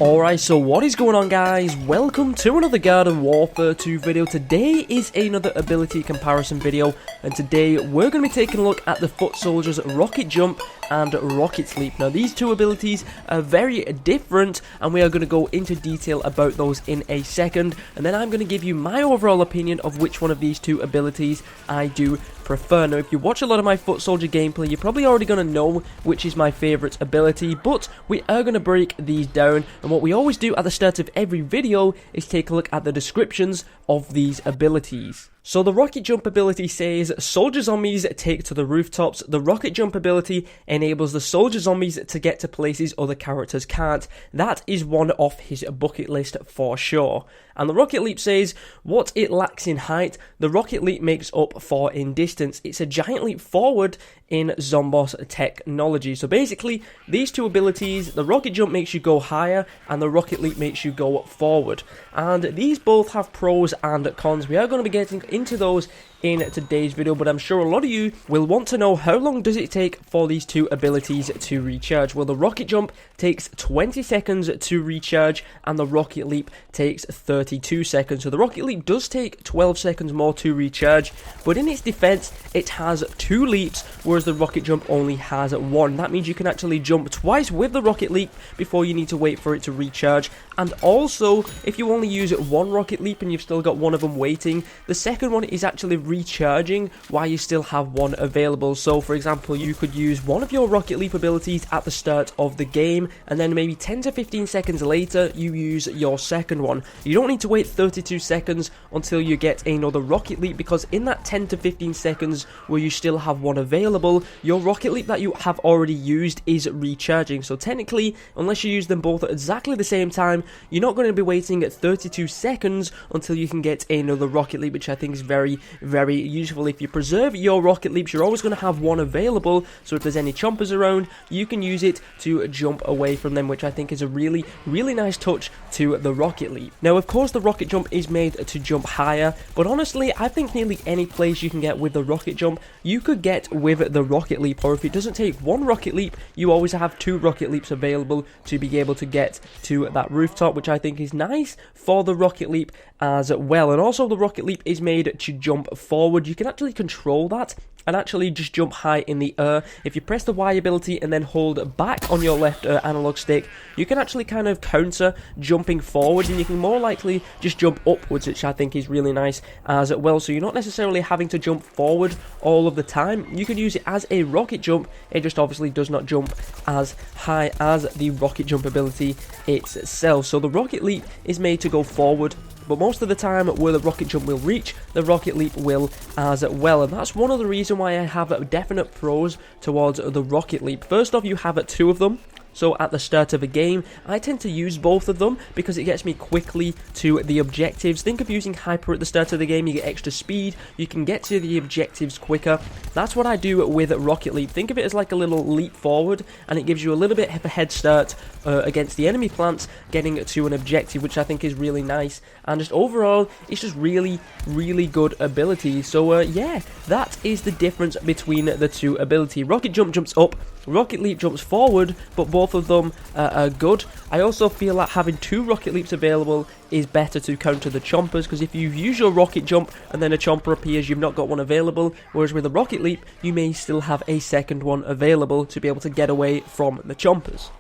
Alright, so what is going on, guys? Welcome to another Garden Warfare 2 video. Today is another ability comparison video, and today we're going to be taking a look at the foot soldiers Rocket Jump and Rocket Sleep. Now, these two abilities are very different, and we are going to go into detail about those in a second, and then I'm going to give you my overall opinion of which one of these two abilities I do prefer. Now, if you watch a lot of my foot soldier gameplay, you're probably already going to know which is my favorite ability, but we are going to break these down, and what we always do at the start of every video is take a look at the descriptions of these abilities. So the Rocket Jump ability says, soldier zombies take to the rooftops. The Rocket Jump ability enables the soldier zombies to get to places other characters can't. That is one off his bucket list for sure. And the Rocket Leap says, what it lacks in height, the Rocket Leap makes up for in distance. It's a giant leap forward in Zomboss technology. So basically, these two abilities, the Rocket Jump makes you go higher, and the Rocket Leap makes you go forward. And these both have pros and cons. We are going to be getting into those in today's video, but I'm sure a lot of you will want to know, how long does it take for these two abilities to recharge? Well, the Rocket Jump takes 20 seconds to recharge, and the Rocket Leap takes 32 seconds. So the Rocket Leap does take 12 seconds more to recharge, but in its defense, it has 2 leaps, whereas the Rocket Jump only has 1. That means you can actually jump twice with the Rocket Leap before you need to wait for it to recharge. And also, if you only use 1 Rocket Leap and you've still got one of them waiting, the second one is actually recharging while you still have one available. So for example, you could use one of your Rocket Leap abilities at the start of the game, and then maybe 10 to 15 seconds later you use your second one. You don't need to wait 32 seconds until you get another Rocket Leap, because in that 10 to 15 seconds where you still have one available, your Rocket Leap that you have already used is recharging. So technically, unless you use them both at exactly the same time, you're not going to be waiting at 32 seconds until you can get another Rocket Leap, which I think is very useful. If you preserve your Rocket Leaps, you're always going to have one available, so if there's any chompers around, you can use it to jump away from them, which I think is a really nice touch to the Rocket Leap. Now, of course, the Rocket Jump is made to jump higher, but honestly, I think nearly any place you can get with the Rocket Jump, you could get with the Rocket Leap, or if it doesn't take 1 Rocket Leap, you always have 2 Rocket Leaps available to be able to get to that rooftop, which I think is nice for the Rocket Leap as well. And also, the Rocket Leap is made to jump forward. You can actually control that and actually just jump high in the air. If you press the Y ability and then hold back on your left analog stick, you can actually kind of counter jumping forward, and you can more likely just jump upwards, which I think is really nice as well. So you're not necessarily having to jump forward all of the time. You can use it as a Rocket Jump. It just obviously does not jump as high as the Rocket Jump ability itself. So the Rocket Leap is made to go forward, but most of the time where the Rocket Jump will reach, the Rocket Leap will as well. And that's one of the reasons why I have definite pros towards the Rocket Leap. First off, you have 2 of them. So at the start of a game, I tend to use both of them because it gets me quickly to the objectives. Think of using Hyper at the start of the game. You get extra speed, you can get to the objectives quicker. That's what I do with Rocket Leap. Think of it as like a little leap forward, and it gives you a little bit of a head start against the enemy plants getting to an objective, which I think is really nice. And just overall, it's just really good ability. So yeah, that is the difference between the two abilities. Rocket Jump jumps up, Rocket Leap jumps forward, but both of them are good. I also feel that having 2 Rocket Leaps available is better to counter the chompers, because if you use your Rocket Jump and then a chomper appears, you've not got one available, whereas with a Rocket Leap, you may still have a second one available to be able to get away from the chompers.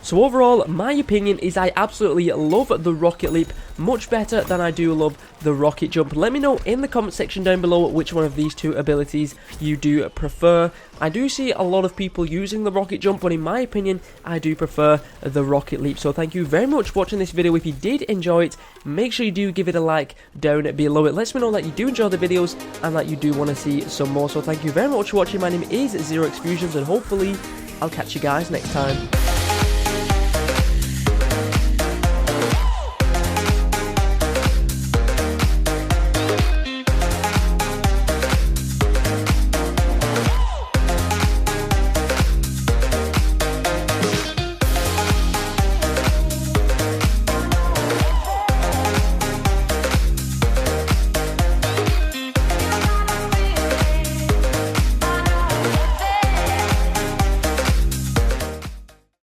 So overall, my opinion is I absolutely love the Rocket Leap, much better than I do love the Rocket Jump. Let me know in the comment section down below which one of these 2 abilities you do prefer. I do see a lot of people using the Rocket Jump, but in my opinion, I do prefer the Rocket Leap. So thank you very much for watching this video. If you did enjoy it, make sure you do give it a like down below. It lets me know that you do enjoy the videos and that you do want to see some more. So thank you very much for watching. My name is ZEROxFUSIONZ, and hopefully I'll catch you guys next time.